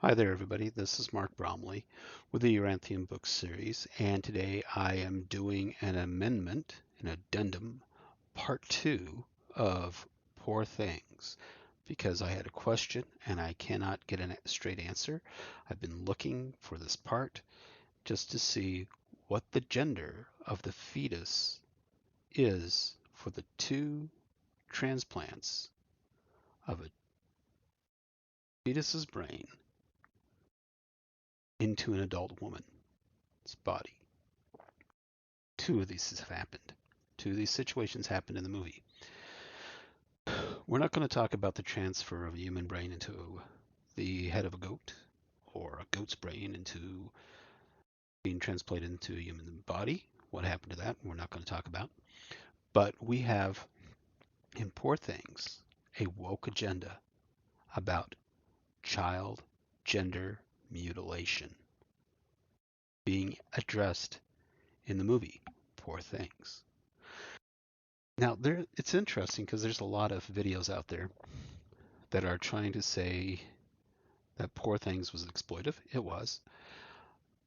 Hi there, everybody. This is Mark Bromley with the Yoranthium book series, and today I am doing an amendment, an addendum, part two of Poor Things, because I had a question and I cannot get a straight answer. I've been looking for this part just to see what the gender of the fetus is for the two transplants of a fetus's brain into an adult woman's body. Two of these have happened. Two of these situations happened in the movie. We're not going to talk about the transfer of a human brain into the head of a goat or a goat's brain into being transplanted into a human body. What happened to that? We're not going to talk about. But we have, in Poor Things, a woke agenda about child gender mutilation being addressed in the movie Poor Things. Now, it's interesting because there's a lot of videos out there that are trying to say that Poor Things was exploitive. It was.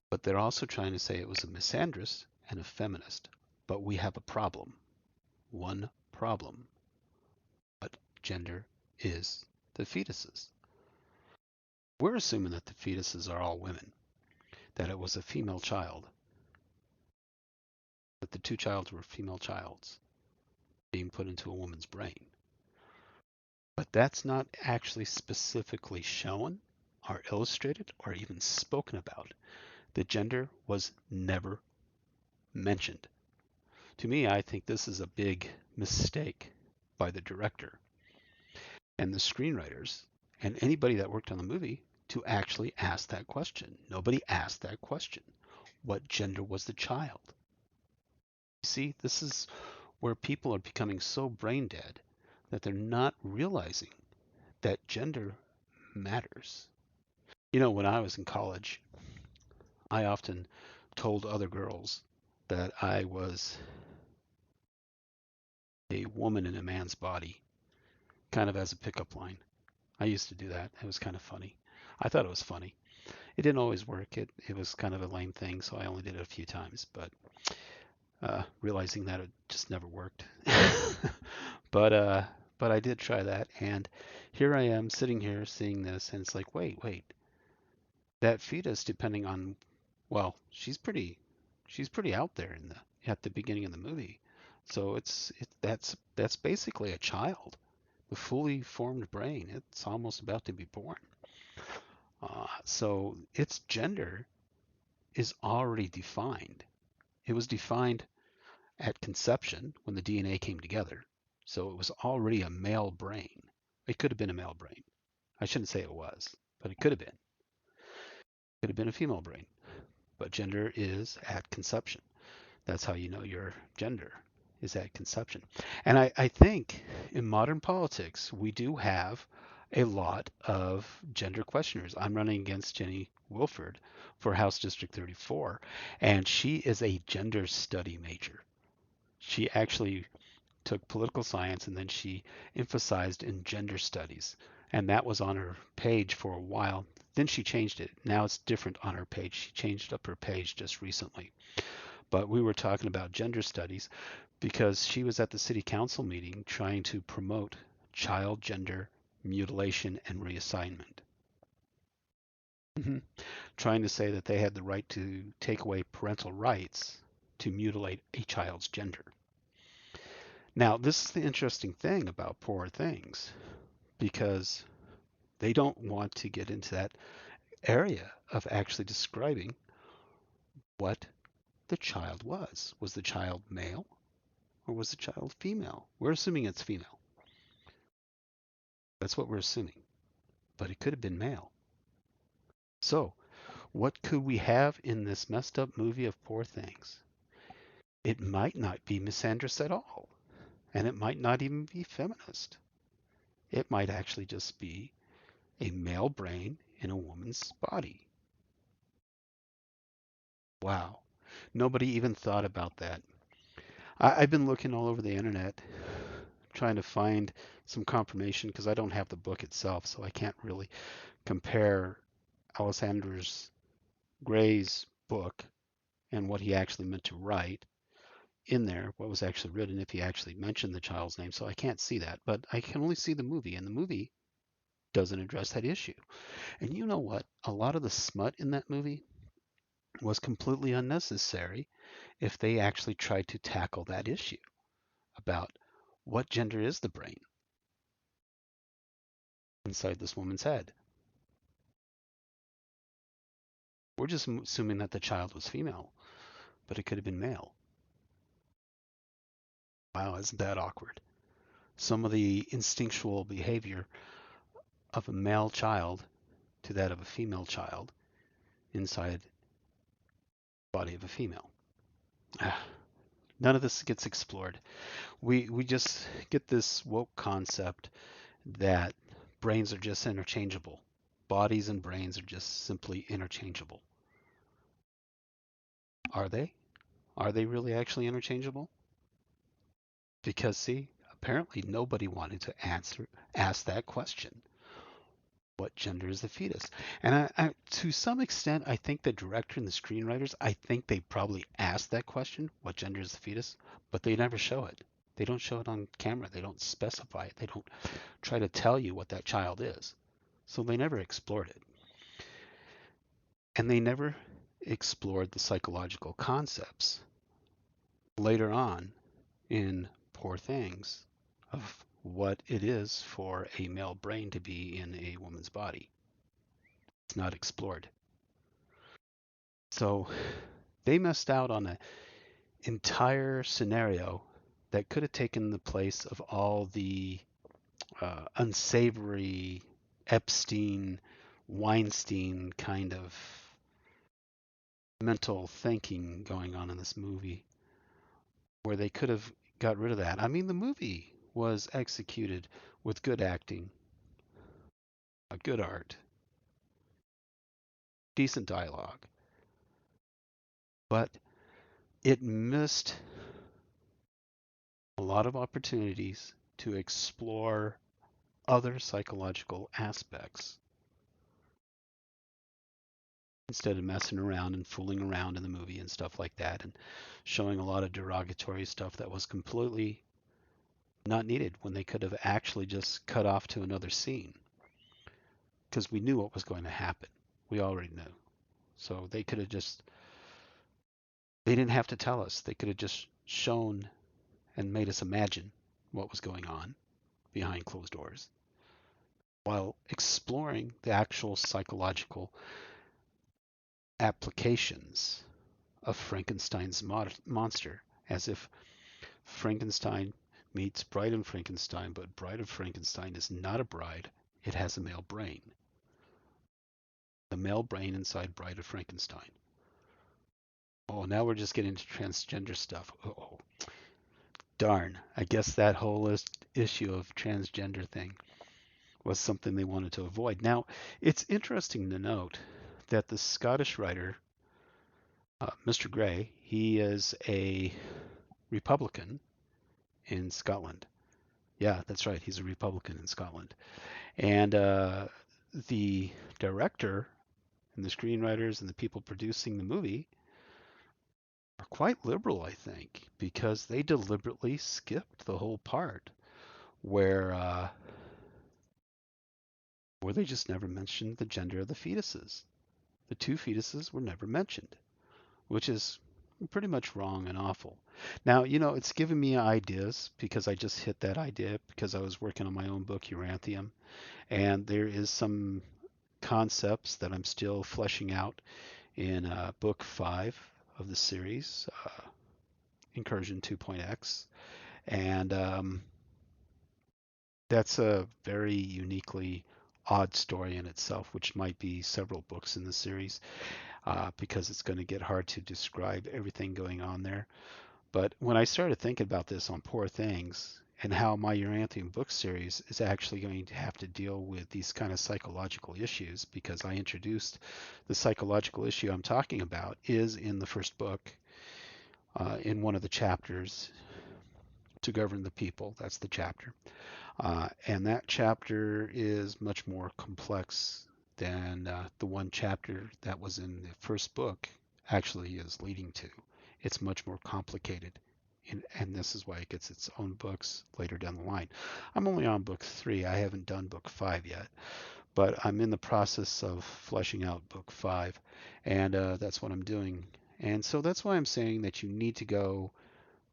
But they're also trying to say it was a misandrist and a feminist. But we have a problem. One problem. What gender is the fetuses? We're assuming that the fetuses are all women, that it was a female child, that the two childs were female childs being put into a woman's brain. But that's not actually specifically shown or illustrated or even spoken about. The gender was never mentioned. To me, I think this is a big mistake by the director and the screenwriters and anybody that worked on the movie to actually ask that question. Nobody asked that question. What gender was the child? You see, this is where people are becoming so brain dead that they're not realizing that gender matters. You know, when I was in college, I often told other girls that I was a woman in a man's body, kind of as a pickup line. I used to do that. It was kind of funny. I thought it was funny. It didn't always work. It was kind of a lame thing, so I only did it a few times. But realizing that it just never worked. but uh, but I did try that, and here I am sitting here seeing this, and it's like, wait, that fetus, depending on, well, she's pretty out there in the at the beginning of the movie. So that's basically a child, the fully formed brain. It's almost about to be born. So its gender is already defined. It was defined at conception when the DNA came together. So it was already a male brain. It could have been a male brain. I shouldn't say it was, but it could have been. It could have been a female brain. But gender is at conception. That's how you know your gender is at conception. And I think in modern politics, we do have a lot of gender questioners. I'm running against Jenny Wilford for House District 34, and she is a gender study major. She actually took political science and then she emphasized in gender studies. And that was on her page for a while. Then she changed it. Now it's different on her page. She changed up her page just recently. But we were talking about gender studies because she was at the city council meeting trying to promote child gender mutilation and reassignment. Trying to say that they had the right to take away parental rights to mutilate a child's gender. Now, this is the interesting thing about Poor Things because they don't want to get into that area of actually describing what the child was. Was the child male or was the child female? We're assuming it's female. That's what we're assuming. But it could have been male. So, what could we have in this messed up movie of Poor Things? It might not be misandrist at all. And it might not even be feminist. It might actually just be a male brain in a woman's body. Wow. Nobody even thought about that. I've been looking all over the internet trying to find some confirmation because I don't have the book itself, so I can't really compare Alexander's Gray's book and what he actually meant to write in there, what was actually written, if he actually mentioned the child's name. So I can't see that, but I can only see the movie, and the movie doesn't address that issue. And you know what? A lot of the smut in that movie was completely unnecessary if they actually tried to tackle that issue about what gender is the brain inside this woman's head. We're just assuming that the child was female, but it could have been male. Wow, isn't that awkward? Some of the instinctual behavior of a male child to that of a female child inside the body of a female. None of this gets explored. We just get this woke concept that brains are just interchangeable. Bodies and brains are just simply interchangeable. Are they? Are they really actually interchangeable? Because see, apparently nobody wanted to ask that question. What gender is the fetus? And to some extent, I think the director and the screenwriters, I think they probably asked that question, what gender is the fetus? But they never show it. They don't show it on camera. They don't specify it. They don't try to tell you what that child is. So they never explored it. And they never explored the psychological concepts later on in Poor Things of what it is for a male brain to be in a woman's body. It's not explored. So they missed out on an entire scenario that could have taken the place of all the unsavory Epstein, Weinstein kind of mental thinking going on in this movie, where they could have got rid of that. I mean, the movie was executed with good acting, a good art, decent dialogue, but it missed a lot of opportunities to explore other psychological aspects instead of messing around and fooling around in the movie and stuff like that, and showing a lot of derogatory stuff that was completely not needed when they could have actually just cut off to another scene, because we knew what was going to happen. We already knew. So they could have just, they didn't have to tell us. They could have just shown and made us imagine what was going on behind closed doors while exploring the actual psychological applications of Frankenstein's monster, as if Frankenstein meets Bride of Frankenstein, but Bride of Frankenstein is not a bride. It has a male brain. The male brain inside Bride of Frankenstein. Oh, now we're just getting into transgender stuff. Oh, darn. I guess that whole issue of transgender thing was something they wanted to avoid. Now, it's interesting to note that the Scottish writer, Mr. Gray, he is a Republican in Scotland. Yeah, that's right. He's a Republican in Scotland. And the director and the screenwriters and the people producing the movie are quite liberal, I think, because they deliberately skipped the whole part where they just never mentioned the gender of the fetuses. The two fetuses were never mentioned, which is pretty much wrong and awful. Now, it's given me ideas because I just hit that idea because I was working on my own book, Yoranthium, and there is some concepts that I'm still fleshing out in book 5 of the series, Incursion 2.x, and that's a very uniquely odd story in itself, which might be several books in the series, because it's going to get hard to describe everything going on there. But when I started thinking about this on Poor Things and how my Uranthium book series is actually going to have to deal with these kind of psychological issues, because I introduced the psychological issue I'm talking about is in the first book, in one of the chapters, To Govern the People. That's the chapter. And that chapter is much more complex than the one chapter that was in the first book actually is leading to. It's much more complicated. And this is why it gets its own books later down the line. I'm only on book 3. I haven't done book 5 yet, but I'm in the process of fleshing out book 5, and that's what I'm doing. And so that's why I'm saying that you need to go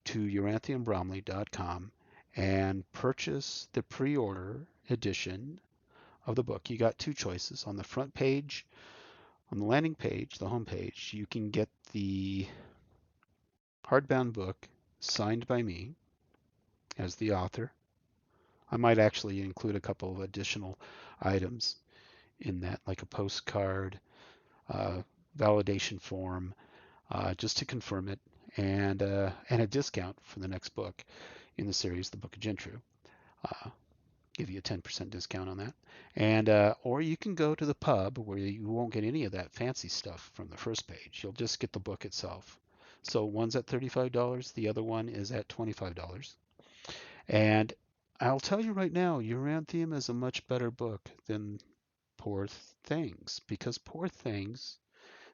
to uranthiumbromley.com and purchase the pre-order edition of the book. You got two choices. On the front page, on the landing page, the home page, you can get the hardbound book signed by me as the author. I might actually include a couple of additional items in that, like a postcard, uh, validation form, just to confirm it, and a discount for the next book in the series, the Book of Gentru. Give you a 10% discount on that. And or you can go to the pub where you won't get any of that fancy stuff from the first page. You'll just get the book itself. So one's at $35, the other one is at $25. And I'll tell you right now, Yoranthium is a much better book than Poor Things, because Poor Things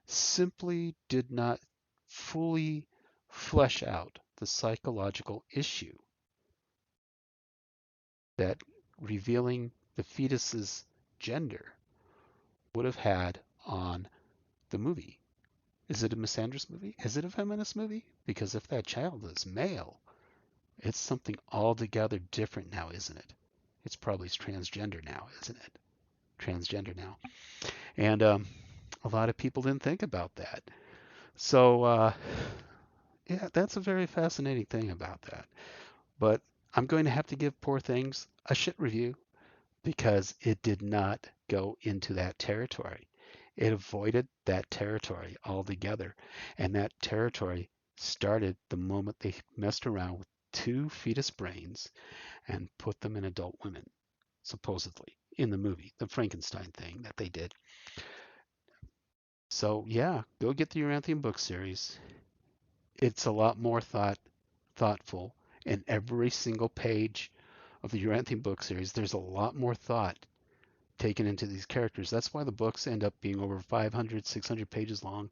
simply did not fully flesh out the psychological issue that revealing the fetus's gender would have had on the movie. Is it a misandrous movie? Is it a feminist movie? Because if that child is male, it's something altogether different now, isn't it? It's probably transgender now, isn't it? Transgender now. And a lot of people didn't think about that. So, yeah, that's a very fascinating thing about that. But I'm going to have to give Poor Things a shit review because it did not go into that territory. It avoided that territory altogether. And that territory started the moment they messed around with two fetus brains and put them in adult women, supposedly, in the movie, the Frankenstein thing that they did. So yeah, go get the Uranthium book series. It's a lot more thoughtful, and every single page of the Uranthium book series, there's a lot more thought taken into these characters. That's why the books end up being over 500, 600 pages long,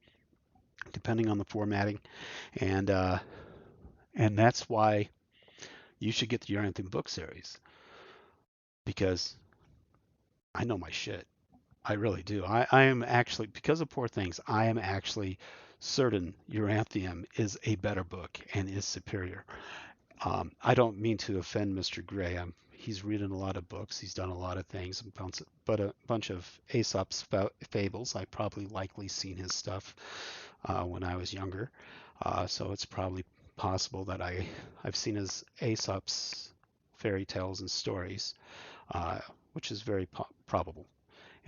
depending on the formatting, and that's why you should get the Uranthium book series, because I know my shit. I really do. I am actually, because of Poor Things, I am actually certain Uranthium is a better book and is superior. I don't mean to offend Mr. Gray. He's written a lot of books. He's done a lot of things, but a bunch of Aesop's fables. I've probably likely seen his stuff when I was younger. So it's probably possible that I've seen his Aesop's fairy tales and stories, which is very probable.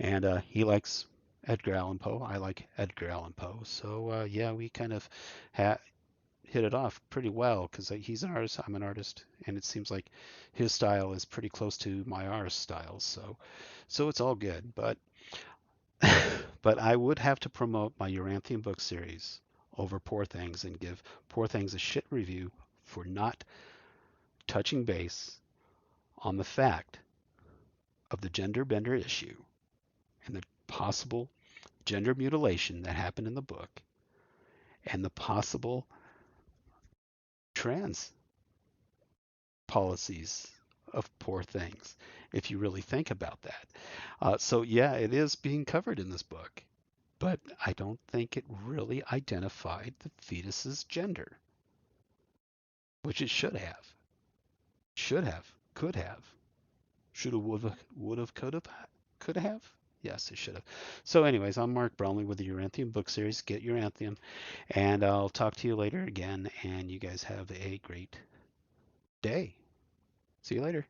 And he likes Edgar Allan Poe. I like Edgar Allan Poe. So yeah, we kind of hit it off pretty well because he's an artist, I'm an artist, and it seems like his style is pretty close to my artist style. So it's all good. But but I would have to promote my Uranthium book series over Poor Things and give Poor Things a shit review for not touching base on the fact of the gender bender issue and the possible gender mutilation that happened in the book and the possible trans policies of Poor Things, if you really think about that. So yeah, it is being covered in this book, but I don't think it really identified the fetus's gender, which it should have. Should have, could have, should have, would have, could have. Yes, it should have. So anyways, I'm Mark Bromley with the Yoranthium book series. Get Yoranthium, and I'll talk to you later again, and you guys have a great day. See you later.